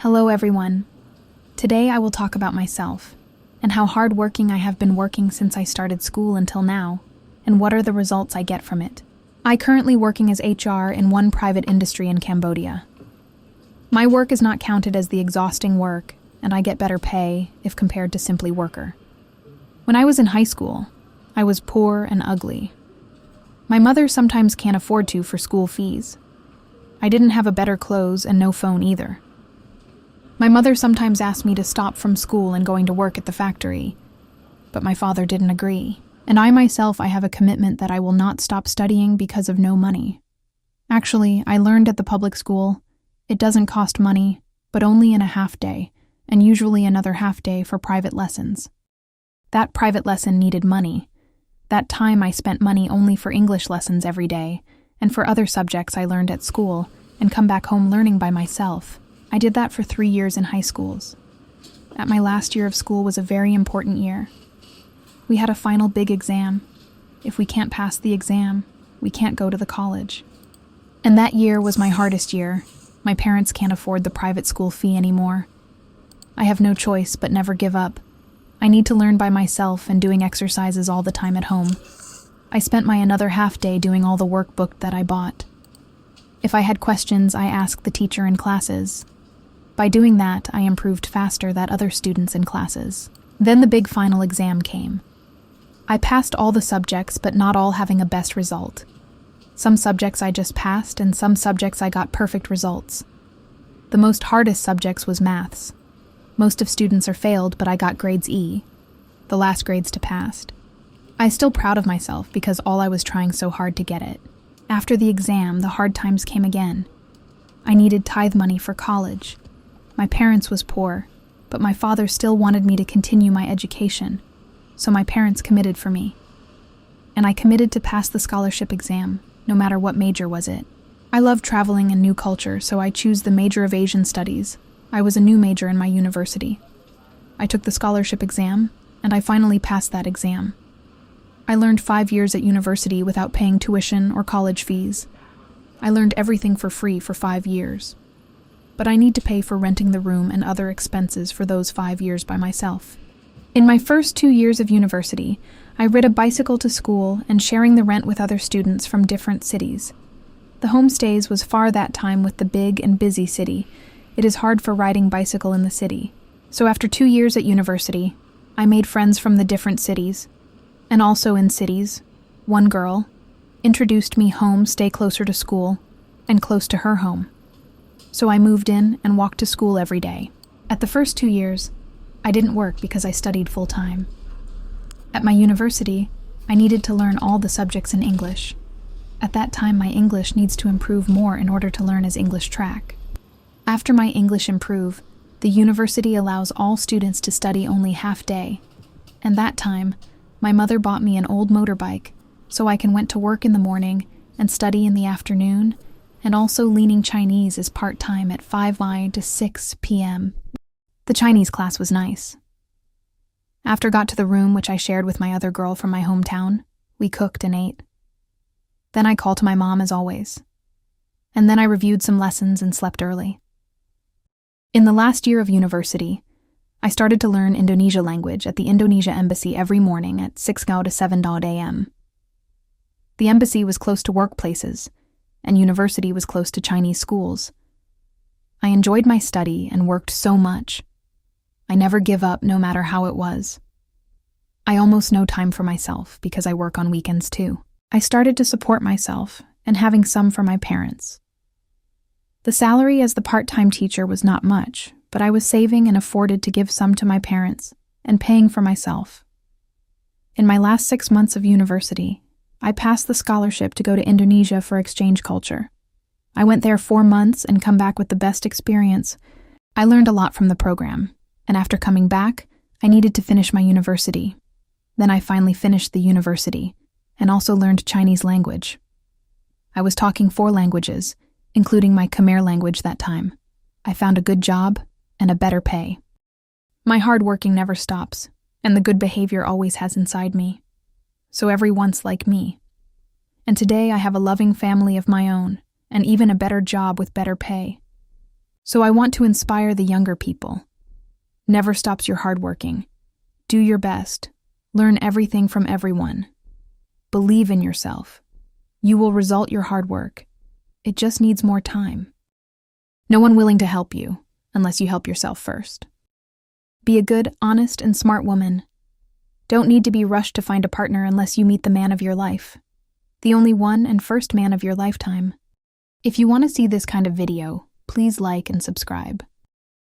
Hello everyone. Today I will talk about myself and how hardworking I have been working since I started school until now, and what are the results I get from it. I currently working as HR in one private industry in Cambodia. My work is not counted as the exhausting work, and I get better pay if compared to simply worker. When I was in high school, I was poor and ugly. My mother sometimes can't afford to for school fees. I didn't have a better clothes and no phone either. My mother sometimes asked me to stop from school and going to work at the factory, but my father didn't agree. And I myself have a commitment that I will not stop studying because of no money. Actually, I learned at the public school, it doesn't cost money, but only in a half day, and usually another half day for private lessons. That private lesson needed money. That time I spent money only for English lessons every day, and for other subjects I learned at school, and come back home learning by myself. I did that for 3 years in high schools. At my last year of school was a very important year. We had a final big exam. If we can't pass the exam, we can't go to the college. And that year was my hardest year. My parents can't afford the private school fee anymore. I have no choice but never give up. I need to learn by myself and doing exercises all the time at home. I spent my another half day doing all the workbook that I bought. If I had questions, I asked the teacher in classes. By doing that, I improved faster than other students in classes. Then the big final exam came. I passed all the subjects, but not all having a best result. Some subjects I just passed, and some subjects I got perfect results. The most hardest subjects was maths. Most of students are failed, but I got grades E, the last grades to passed. I'm still proud of myself because all I was trying so hard to get it. After the exam, the hard times came again. I needed tithe money for college. My parents was poor, but my father still wanted me to continue my education, so my parents committed for me. And I committed to pass the scholarship exam, no matter what major was it. I love traveling and new culture, so I choose the major of Asian studies. I was a new major in my university. I took the scholarship exam, and I finally passed that exam. I learned 5 years at university without paying tuition or college fees. I learned everything for free for 5 years. But I need to pay for renting the room and other expenses for those 5 years by myself. In my first 2 years of university, I rode a bicycle to school and sharing the rent with other students from different cities. The homestays was far that time with the big and busy city. It is hard for riding bicycle in the city. So after 2 years at university, I made friends from the different cities, and also in cities. One girl introduced me home, stay closer to school, and close to her home. So I moved in and walked to school every day. At the first 2 years, I didn't work because I studied full-time. At my university, I needed to learn all the subjects in English. At that time, my English needs to improve more in order to learn as English track. After my English improve, the university allows all students to study only half day. And that time, my mother bought me an old motorbike, so I can went to work in the morning and study in the afternoon, and also learning Chinese as part-time at 5 a.m. to 6 p.m. The Chinese class was nice. After got to the room which I shared with my other girl from my hometown, we cooked and ate. Then I called to my mom as always. And then I reviewed some lessons and slept early. In the last year of university, I started to learn Indonesia language at the Indonesia Embassy every morning at 6 to 7 a.m. The embassy was close to workplaces, and university was close to Chinese schools. I enjoyed my study and worked so much. I never give up no matter how it was. I almost no time for myself because I work on weekends too. I started to support myself and having some for my parents. The salary as the part-time teacher was not much, but I was saving and afforded to give some to my parents and paying for myself. In my last 6 months of university, I passed the scholarship to go to Indonesia for exchange culture. I went there 4 months and come back with the best experience. I learned a lot from the program, and after coming back, I needed to finish my university. Then I finally finished the university, and also learned Chinese language. I was talking 4 languages, including my Khmer language that time. I found a good job and a better pay. My hard working never stops, and the good behavior always has inside me. So everyone's like me. And today I have a loving family of my own, and even a better job with better pay. So I want to inspire the younger people. Never stops your hard working. Do your best. Learn everything from everyone. Believe in yourself. You will result your hard work. It just needs more time. No one willing to help you unless you help yourself first. Be a good, honest, and smart woman. Don't need to be rushed to find a partner unless you meet the man of your life. The only one and first man of your lifetime. If you want to see this kind of video, please like and subscribe.